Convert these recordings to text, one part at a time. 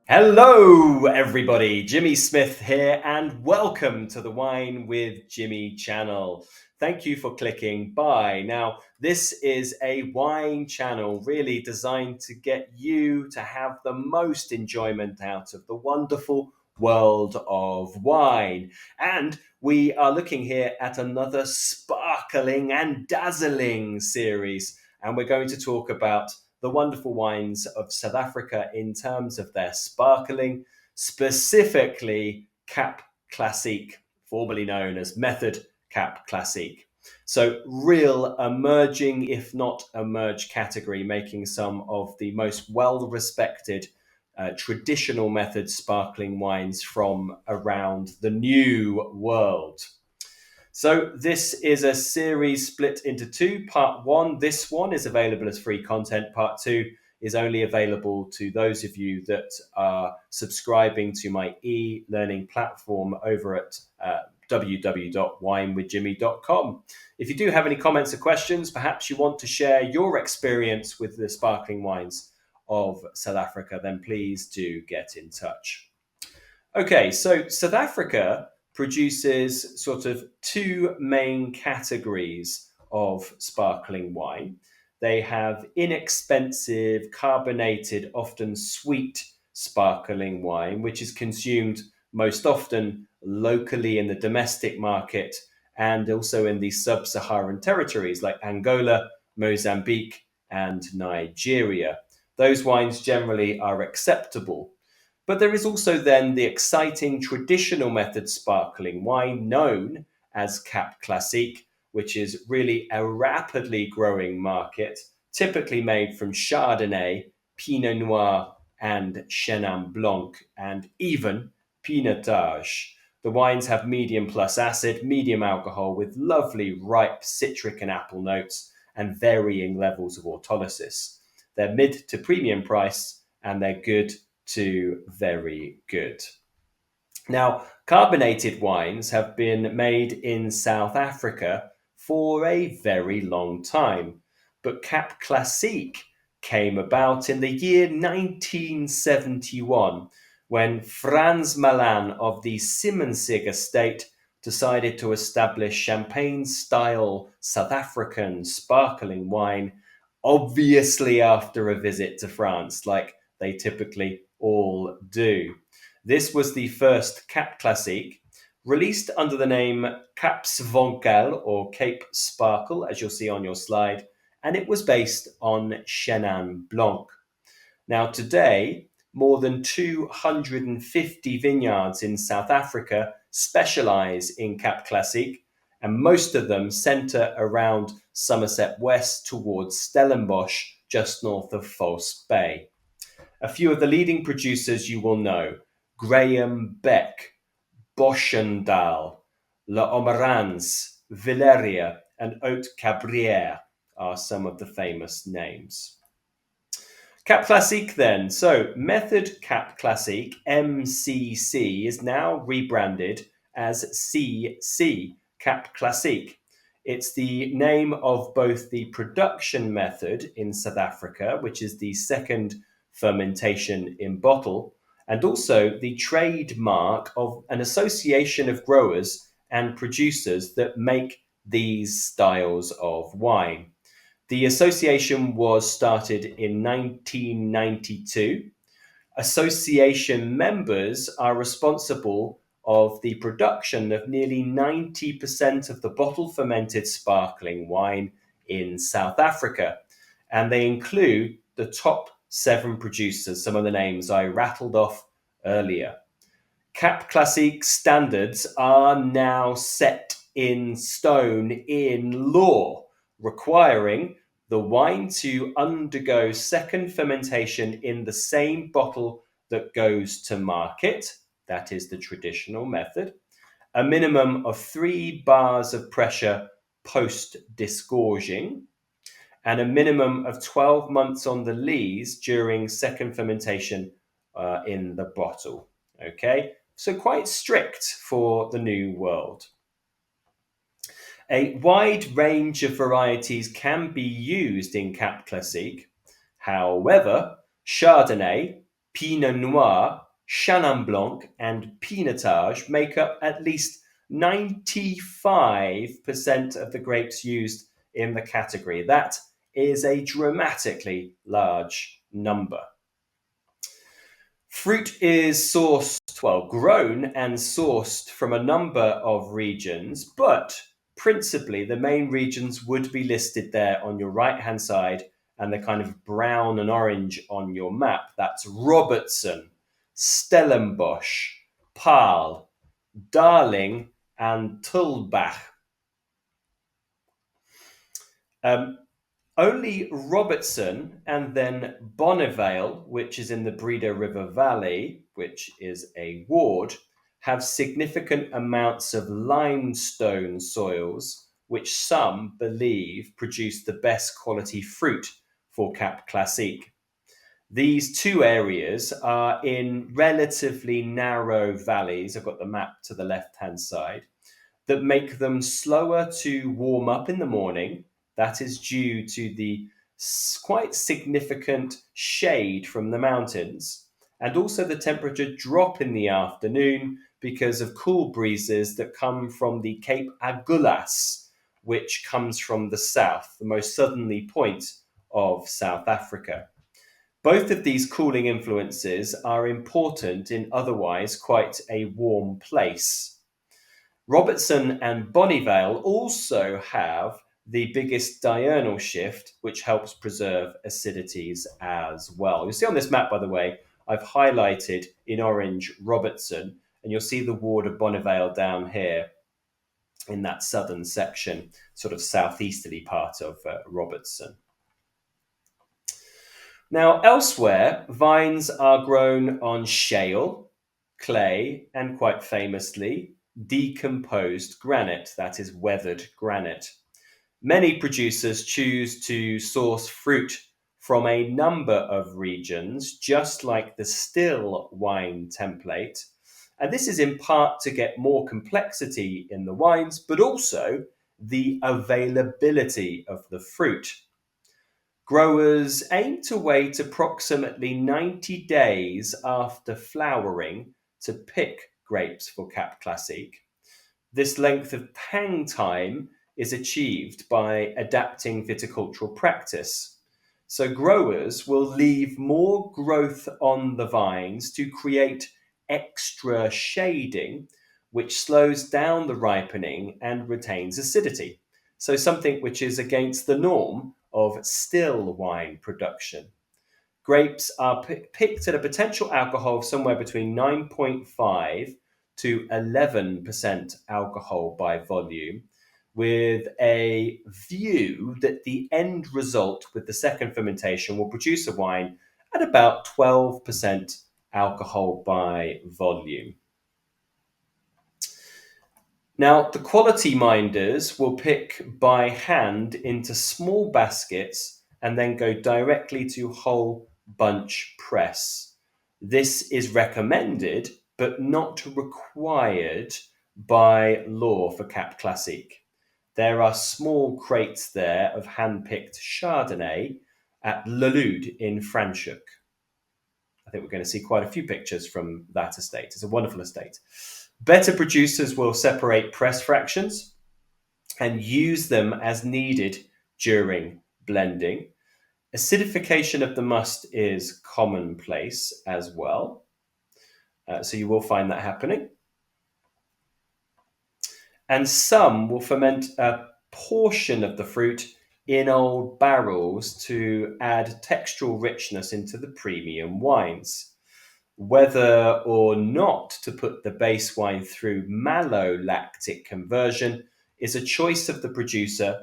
Hello, everybody. Jimmy Smith here, and welcome to the Wine with Jimmy channel. Thank you for clicking buy. Now, this is a wine channel really designed to get you to have the most enjoyment out of the wonderful world of wine. And we are looking here at another sparkling and dazzling series, and we're going to talk about the wonderful wines of South Africa in terms of their sparkling, specifically Cap Classique, formerly known as Method Cap Classique. So, real emerging, if not emerge category, making some of the most well respected traditional method sparkling wines from around the new world. So this is a series split into two. Part one, this one is available as free content. Part two is only available to those of you that are subscribing to my e-learning platform over at www.winewithjimmy.com. If you do have any comments or questions, perhaps you want to share your experience with the sparkling wines of South Africa, then please do get in touch. Okay, so South Africa produces sort of two main categories of sparkling wine. They have inexpensive, carbonated, often sweet sparkling wine, which is consumed most often locally in the domestic market and also in the sub Saharan territories like Angola, Mozambique, and Nigeria. Those wines generally are acceptable. But there is also then the exciting traditional method sparkling wine known as Cap Classique, which is really a rapidly growing market, typically made from Chardonnay, Pinot Noir, and Chenin Blanc, and even Pinotage. The wines have medium plus acid, medium alcohol, with lovely ripe citric and apple notes and varying levels of autolysis. They're mid to premium price and they're good to very good. Now, carbonated wines have been made in South Africa for a very long time, but Cap Classique came about in the year 1971 when Frans Malan of the Simmonsig estate decided to establish champagne style South African sparkling wine, obviously after a visit to France, like they typically all do. This was the first Cap Classique, released under the name Caps Vonkel or Cape Sparkle, as you'll see on your slide, and it was based on Chenin Blanc. Now, today, more than 250 vineyards in South Africa specialize in Cap Classique, and most of them center around Somerset West towards Stellenbosch, just north of False Bay. A few of the leading producers you will know: Graham Beck, Boschendal, La Omarans, Villeria, and Haute Cabriere are some of the famous names. Cap Classique then. So Method Cap Classique, MCC, is now rebranded as CC, Cap Classique. It's the name of both the production method in South Africa, which is the second fermentation in bottle, and also the trademark of an association of growers and producers that make these styles of wine. The association was started in 1992. Association members are responsible of the production of nearly 90% of the bottle fermented sparkling wine in South Africa. And they include the top 7 producers, some of the names I rattled off earlier. Cap Classique standards are now set in stone in law, requiring the wine to undergo second fermentation in the same bottle that goes to market. That is the traditional method. A minimum of 3 bars of pressure post disgorging, and a minimum of 12 months on the lees during second fermentation in the bottle. Okay, so quite strict for the new world. A wide range of varieties can be used in Cap Classique. However, Chardonnay, Pinot Noir, Chenin Blanc, and Pinotage make up at least 95% of the grapes used in the category. That is a dramatically large number. Fruit is grown and sourced from a number of regions, but principally the main regions would be listed there on your right-hand side and the kind of brown and orange on your map. That's Robertson, Stellenbosch, Paarl, Dazzling, and Tulbach. Only Robertson and then Bonnevale, which is in the Breda River Valley, which is a ward, have significant amounts of limestone soils, which some believe produce the best quality fruit for Cap Classique. These two areas are in relatively narrow valleys. I've got the map to the left-hand side that make them slower to warm up in the morning. That is due to the quite significant shade from the mountains, and also the temperature drop in the afternoon because of cool breezes that come from the Cape Agulhas, which comes from the south, the most southerly point of South Africa. Both of these cooling influences are important in otherwise quite a warm place. Robertson and Bonnevale also have the biggest diurnal shift, which helps preserve acidities as well. You'll see on this map, by the way, I've highlighted in orange Robertson, and you'll see the ward of Bonnevale down here in that southern section, sort of southeasterly part of Robertson. Now, elsewhere, vines are grown on shale, clay, and quite famously, decomposed granite, that is weathered granite. Many producers choose to source fruit from a number of regions, just like the still wine template. And this is in part to get more complexity in the wines, but also the availability of the fruit. Growers aim to wait approximately 90 days after flowering to pick grapes for Cap Classique. This length of hang time is achieved by adapting viticultural practice. So growers will leave more growth on the vines to create extra shading, which slows down the ripening and retains acidity. So something which is against the norm of still wine production. Grapes are picked at a potential alcohol of somewhere between 9.5 to 11% alcohol by volume, with a view that the end result with the second fermentation will produce a wine at about 12% alcohol by volume. Now, the quality minders will pick by hand into small baskets and then go directly to whole bunch press. This is recommended, but not required by law for Cap Classique. There are small crates there of hand-picked Chardonnay at Lelude in Franschhoek. I think we're going to see quite a few pictures from that estate. It's a wonderful estate. Better producers will separate press fractions and use them as needed during blending. Acidification of the must is commonplace as well. So you will find that happening. And some will ferment a portion of the fruit in old barrels to add textural richness into the premium wines. Whether or not to put the base wine through malolactic conversion is a choice of the producer,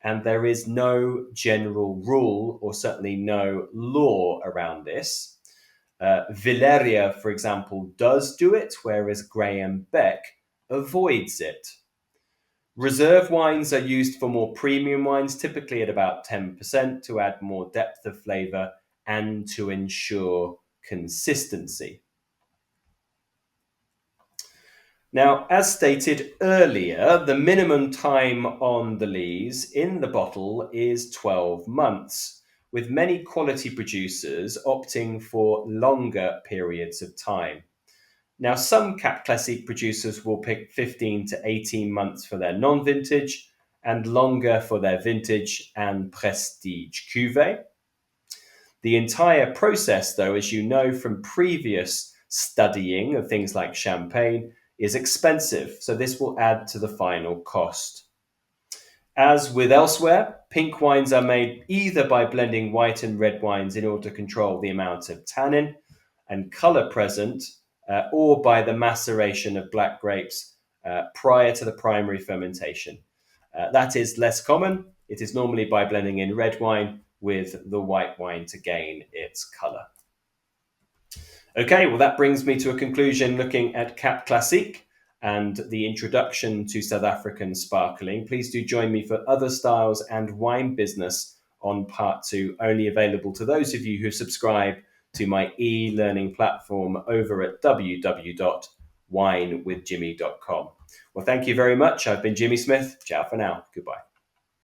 and there is no general rule or certainly no law around this. Villeria, for example, does do it, whereas Graham Beck avoids it. Reserve wines are used for more premium wines, typically at about 10%, to add more depth of flavour and to ensure consistency. Now, as stated earlier, the minimum time on the lees in the bottle is 12 months, with many quality producers opting for longer periods of time. Now, some Cap Classique producers will pick 15 to 18 months for their non-vintage and longer for their vintage and prestige cuvée. The entire process, though, as you know from previous studying of things like champagne, is expensive, so this will add to the final cost. As with elsewhere, pink wines are made either by blending white and red wines in order to control the amount of tannin and colour present, or by the maceration of black grapes prior to the primary fermentation. That is less common. It is normally by blending in red wine with the white wine to gain its colour. Okay, well, that brings me to a conclusion looking at Cap Classique and the introduction to South African sparkling. Please do join me for other styles and wine business on part 2, only available to those of you who subscribe to my e-learning platform over at www.winewithjimmy.com. Well, thank you very much. I've been Jimmy Smith. Ciao for now. Goodbye.